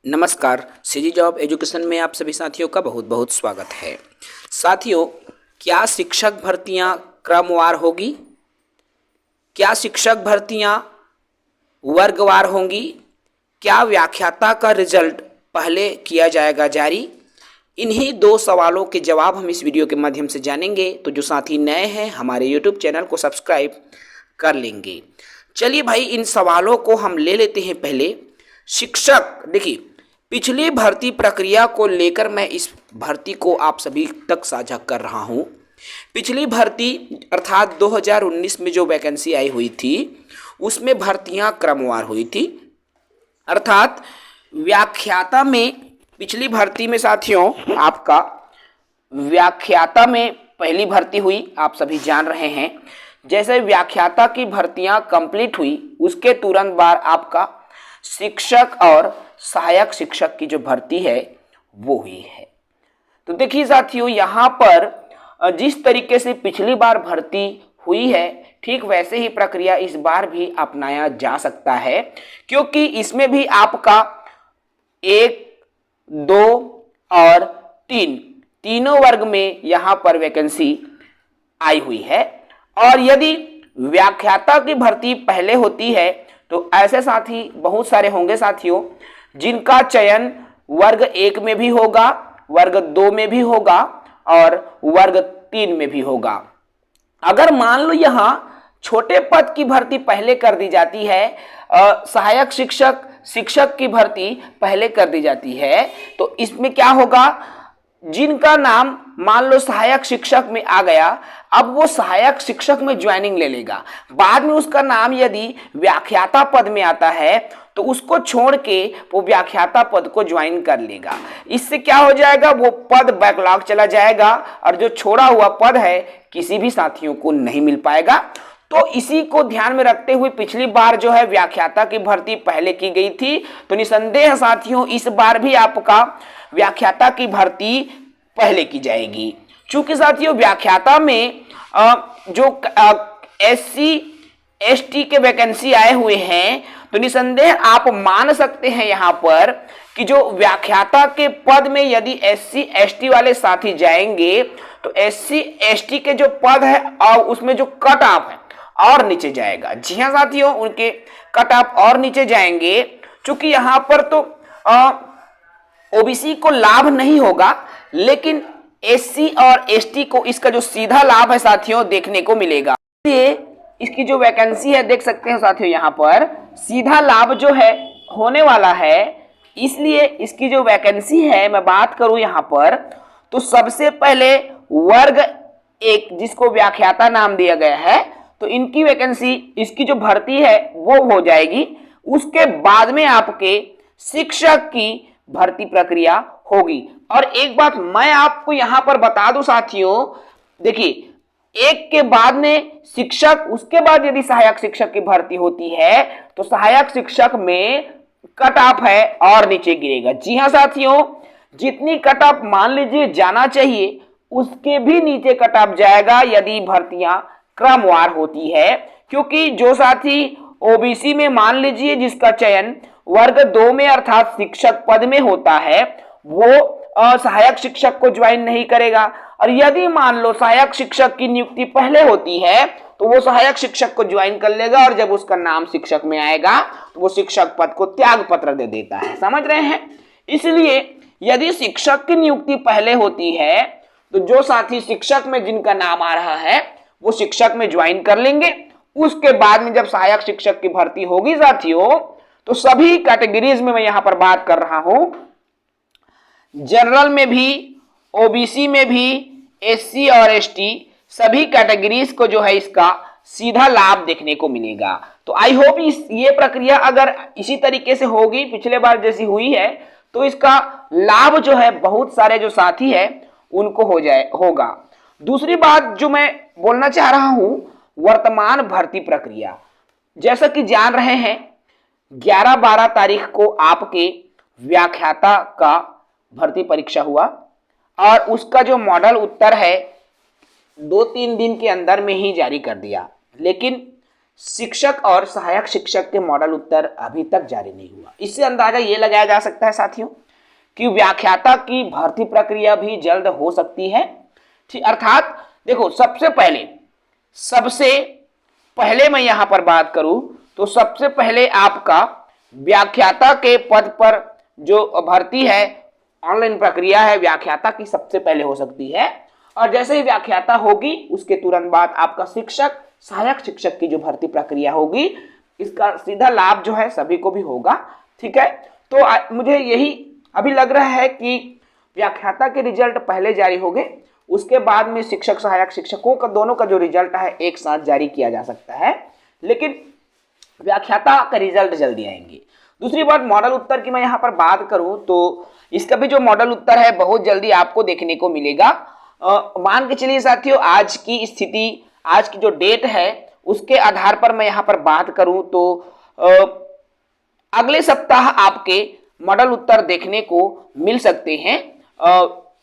नमस्कार, CG job education में आप सभी साथियों का बहुत बहुत स्वागत है। साथियों, क्या शिक्षक भर्तियां क्रमवार होगी? क्या शिक्षक भर्तियां वर्गवार होंगी? क्या व्याख्याता का रिजल्ट पहले किया जाएगा जारी? इन्हीं दो सवालों के जवाब हम इस वीडियो के माध्यम से जानेंगे। तो जो साथी नए हैं, हमारे यूट्यूब चैनल को सब्सक्राइब कर लेंगे। चलिए भाई, इन सवालों को हम ले लेते हैं। पहले शिक्षक, देखिए, पिछली भर्ती प्रक्रिया को लेकर मैं इस भर्ती को आप सभी तक साझा कर रहा हूं। पिछली भर्ती अर्थात 2019 में जो वैकेंसी आई हुई थी, उसमें भर्तियां क्रमवार हुई थी। अर्थात व्याख्याता में पिछली भर्ती में साथियों, आपका व्याख्याता में पहली भर्ती हुई, आप सभी जान रहे हैं। जैसे व्याख्याता की भर्तियां कंप्लीट हुई, उसके तुरंत बाद आपका शिक्षक और सहायक शिक्षक की जो भर्ती है वो हुई है। तो देखिए साथियों, यहाँ पर जिस तरीके से पिछली बार भर्ती हुई है, ठीक वैसे ही प्रक्रिया इस बार भी अपनाया जा सकता है, क्योंकि इसमें भी आपका 1, 2 और 3 तीनों वर्ग में यहाँ पर वैकेंसी आई हुई है। और यदि व्याख्याता की भर्ती पहले होती है तो ऐसे साथी बहुत सारे होंगे साथियों, जिनका चयन वर्ग 1 में भी होगा, वर्ग 2 में भी होगा और वर्ग 3 में भी होगा। अगर मान लो यहाँ छोटे पद की भर्ती पहले कर दी जाती है, सहायक शिक्षक की भर्ती पहले कर दी जाती है, तो इसमें क्या होगा, जिनका नाम मान लो सहायक शिक्षक में आ गया, अब वो सहायक शिक्षक में ज्वाइनिंग ले लेगा। बाद में उसका नाम यदि व्याख्याता पद में आता है तो उसको छोड़ के वो व्याख्याता पद को ज्वाइन कर लेगा। इससे क्या हो जाएगा, वो पद बैकलॉग चला जाएगा और जो छोड़ा हुआ पद है किसी भी साथियों को नहीं मिल पाएगा। तो इसी को ध्यान में रखते हुए पिछली बार जो है व्याख्याता की भर्ती पहले की गई थी, तो निसंदेह साथियों इस बार भी आपका व्याख्याता की भर्ती पहले की जाएगी। चूंकि साथियों व्याख्याता में जो SC ST के वैकेंसी आए हुए हैं, तो निसंदेह आप मान सकते हैं यहाँ पर कि जो व्याख्याता के पद में यदि SC ST वाले साथी जाएंगे तो SC ST के जो पद है और उसमें जो कट ऑफ है और नीचे जाएगा। जी हाँ साथियों, उनके कट ऑफ और नीचे जाएंगे। चूंकि यहाँ पर तो OBC को लाभ नहीं होगा, लेकिन SC और ST को इसका जो सीधा लाभ है साथियों देखने को मिलेगा। ये इसकी जो वैकेंसी है देख सकते हैं साथियों, यहाँ पर सीधा लाभ जो है होने वाला है। इसलिए इसकी जो वैकेंसी है, मैं बात करूं यहाँ पर, तो सबसे पहले वर्ग 1 जिसको व्याख्याता नाम दिया गया है, तो इनकी वैकेंसी, इसकी जो भर्ती है वो हो जाएगी। उसके बाद में आपके शिक्षक की भर्ती प्रक्रिया होगी। और एक बात मैं आपको यहां पर बता दूं साथियों, देखिए 1 के बाद में शिक्षक, उसके बाद यदि सहायक शिक्षक की भर्ती होती है तो सहायक शिक्षक में कट ऑफ है और नीचे गिरेगा। जी हाँ साथियों, जितनी कट ऑफ मान लीजिए जाना चाहिए उसके भी नीचे कट ऑफ जाएगा यदि भर्तियां क्रमवार होती है। क्योंकि जो साथी OBC में मान लीजिए जिसका चयन वर्ग 2 में अर्थात शिक्षक पद में होता है, वो सहायक शिक्षक को ज्वाइन नहीं करेगा। और यदि मान लो सहायक शिक्षक की नियुक्ति पहले होती है तो वो सहायक शिक्षक को ज्वाइन कर लेगा, और जब उसका नाम शिक्षक में आएगा तो वो शिक्षक पद को त्याग पत्र दे देता है। समझ रहे हैं? इसलिए यदि शिक्षक की नियुक्ति पहले होती है तो जो साथी शिक्षक में जिनका नाम आ रहा है वो शिक्षक में ज्वाइन कर लेंगे। उसके बाद में जब सहायक शिक्षक की भर्ती होगी साथियों, तो सभी कैटेगरीज में मैं यहां पर बात कर रहा हूं, जनरल में भी, OBC में भी, SC और ST सभी कैटेगरीज को जो है इसका सीधा लाभ देखने को मिलेगा। तो आई होप ये प्रक्रिया अगर इसी तरीके से होगी पिछले बार जैसी हुई है, तो इसका लाभ जो है बहुत सारे जो साथी है उनको होगा। दूसरी बात जो मैं बोलना चाह रहा हूं, वर्तमान भर्ती प्रक्रिया, जैसा कि जान रहे हैं 11-12 तारीख को आपके व्याख्याता का भर्ती परीक्षा हुआ और उसका जो मॉडल उत्तर है 2-3 दिन के अंदर में ही जारी कर दिया। लेकिन शिक्षक और सहायक शिक्षक के मॉडल उत्तर अभी तक जारी नहीं हुआ। इससे अंदाजा ये लगाया जा सकता है साथियों कि व्याख्याता की भर्ती प्रक्रिया भी जल्द हो सकती है। ठीक, अर्थात देखो सबसे पहले मैं यहां पर बात करूं तो सबसे पहले आपका व्याख्याता के पद पर जो भर्ती है, ऑनलाइन प्रक्रिया है, व्याख्याता की सबसे पहले हो सकती है। और जैसे ही व्याख्याता होगी उसके तुरंत बाद आपका शिक्षक सहायक शिक्षक की जो भर्ती प्रक्रिया होगी, इसका सीधा लाभ जो है सभी को भी होगा। ठीक है, तो मुझे यही अभी लग रहा है कि व्याख्याता के रिजल्ट पहले जारी होंगे, उसके बाद में शिक्षक सहायक शिक्षकों का दोनों का जो रिजल्ट है एक साथ जारी किया जा सकता है, लेकिन व्याख्याता का रिजल्ट जल्दी आएंगे। दूसरी बात, मॉडल उत्तर की मैं यहाँ पर बात करूँ तो इसका भी जो मॉडल उत्तर है बहुत जल्दी आपको देखने को मिलेगा। मान के चलिए साथियों, आज की स्थिति, आज की जो डेट है उसके आधार पर मैं यहाँ पर बात करूँ तो अगले सप्ताह आपके मॉडल उत्तर देखने को मिल सकते हैं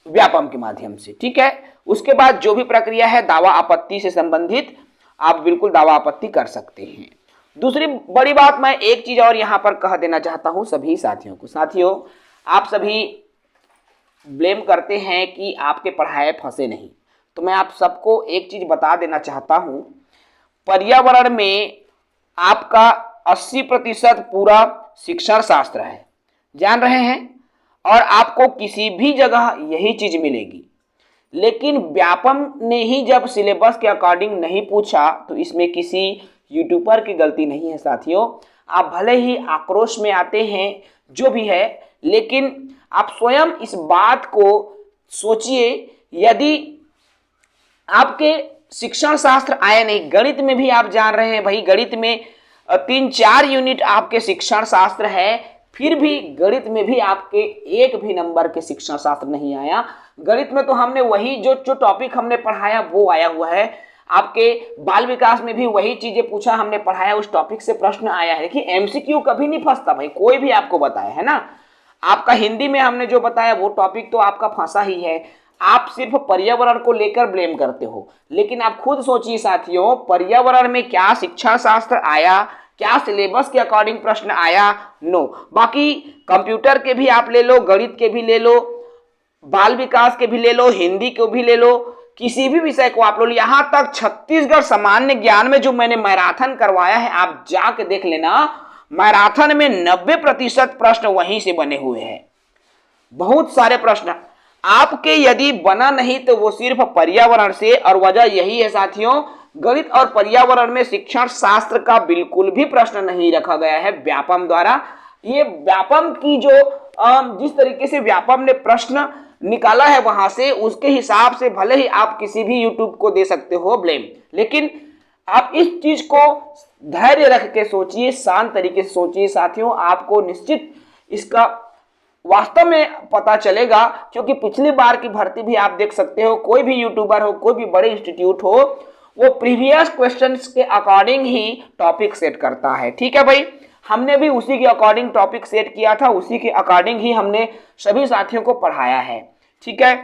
व्यापम के माध्यम से। ठीक है, उसके बाद जो भी प्रक्रिया है दावा आपत्ति से संबंधित, आप बिल्कुल दावा आपत्ति कर सकते हैं। दूसरी बड़ी बात, मैं एक चीज और यहां पर कह देना चाहता हूं सभी साथियों को। साथियों, आप सभी ब्लेम करते हैं कि आपके पढ़ाए फंसे नहीं, तो मैं आप सबको एक चीज बता देना चाहता हूं, पर्यावरण में आपका 80% पूरा शिक्षण शास्त्र है, जान रहे हैं, और आपको किसी भी जगह यही चीज मिलेगी। लेकिन व्यापम ने ही जब सिलेबस के अकॉर्डिंग नहीं पूछा तो इसमें किसी यूट्यूबर की गलती नहीं है साथियों। आप भले ही आक्रोश में आते हैं जो भी है, लेकिन आप स्वयं इस बात को सोचिए, यदि आपके शिक्षण शास्त्र आए नहीं, गणित में भी आप जान रहे हैं भाई, गणित में 3-4 यूनिट आपके शिक्षण शास्त्र है, फिर भी गणित में भी आपके एक भी नंबर के शिक्षण शास्त्र नहीं आया। गणित में तो हमने वही जो टॉपिक हमने पढ़ाया वो आया हुआ है, आपके बाल विकास में भी वही चीजें पूछा हमने पढ़ाया, उस टॉपिक से प्रश्न आया है। देखिए एमसीक्यू कभी नहीं फंसता भाई, कोई भी आपको बताया है ना। आपका हिंदी में हमने जो बताया वो टॉपिक तो आपका फंसा ही है। आप सिर्फ पर्यावरण को लेकर ब्लेम करते हो, लेकिन आप खुद सोचिए साथियों, पर्यावरण में क्या शिक्षा शास्त्र आया, क्या सिलेबस के अकॉर्डिंग प्रश्न आया? नो। बाकी कंप्यूटर के भी आप ले लो, गणित के भी ले लो, बाल विकास के भी ले लो, हिंदी को भी ले लो, किसी भी विषय को आप लो, यहाँ तक छत्तीसगढ़ सामान्य ज्ञान में जो मैंने मैराथन करवाया है आप जाके देख लेना, मैराथन में 90% प्रश्न वहीं से बने हुए हैं। बहुत सारे प्रश्न आपके यदि बना नहीं तो वो सिर्फ पर्यावरण से, और वजह यही है साथियों, गणित और पर्यावरण में शिक्षण शास्त्र का बिल्कुल भी प्रश्न नहीं रखा गया है व्यापम द्वारा। ये व्यापम की जो जिस तरीके से व्यापम ने प्रश्न निकाला है वहां से, उसके हिसाब से भले ही आप किसी भी यूट्यूब को दे सकते हो ब्लेम, लेकिन आप इस चीज को धैर्य रख के सोचिए, शांत तरीके से सोचिए साथियों, आपको निश्चित इसका वास्तव में पता चलेगा। क्योंकि पिछली बार की भर्ती भी आप देख सकते हो, कोई भी यूट्यूबर हो, कोई भी बड़े इंस्टीट्यूट हो, वो प्रीवियस क्वेश्चंस के अकॉर्डिंग ही टॉपिक सेट करता है। ठीक है भाई, हमने भी उसी के अकॉर्डिंग टॉपिक सेट किया था, उसी के अकॉर्डिंग ही हमने सभी साथियों को पढ़ाया है। ठीक है,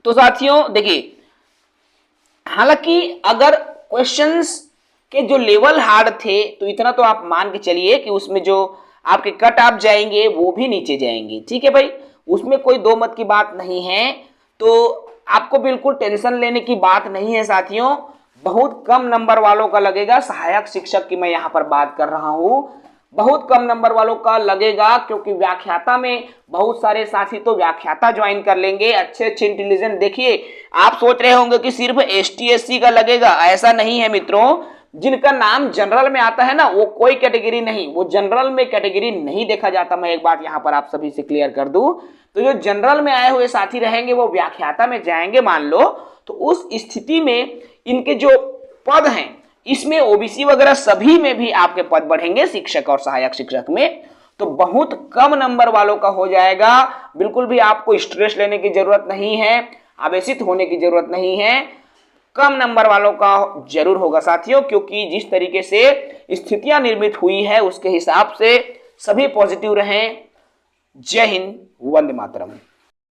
तो साथियों देखिए, हालांकि अगर क्वेश्चंस के जो लेवल हार्ड थे तो इतना तो आप मान के चलिए कि उसमें जो आपके कट ऑफ जाएंगे वो भी नीचे जाएंगे। ठीक है भाई, उसमें कोई दो मत की बात नहीं है, तो आपको बिल्कुल टेंशन लेने की बात नहीं है साथियों। बहुत कम नंबर वालों का लगेगा, सहायक शिक्षक की मैं यहाँ पर बात कर रहा हूँ, बहुत कम नंबर वालों का लगेगा, क्योंकि व्याख्याता में बहुत सारे साथी तो व्याख्याता ज्वाइन कर लेंगे, अच्छे इंटेलिजेंट। देखिए आप सोच रहे होंगे कि सिर्फ ST/SC का लगेगा, ऐसा नहीं है मित्रों। जिनका नाम जनरल में आता है ना, वो कोई कैटेगरी नहीं, वो जनरल में कैटेगरी नहीं देखा जाता। मैं एक बात यहाँ पर आप सभी से क्लियर कर दूं, तो जो जनरल में आए हुए साथी रहेंगे वो व्याख्याता में जाएंगे मान लो, तो उस स्थिति में इनके जो पद हैं इसमें OBC वगैरह सभी में भी आपके पद बढ़ेंगे, शिक्षक और सहायक शिक्षक में, तो बहुत कम नंबर वालों का हो जाएगा। बिल्कुल भी आपको स्ट्रेस लेने की जरूरत नहीं है, आवेशित होने की जरूरत नहीं है, कम नंबर वालों का जरूर होगा साथियों, क्योंकि जिस तरीके से स्थितियां निर्मित हुई है उसके हिसाब से सभी पॉजिटिव रहें। जय हिंद, वंदे मातरम।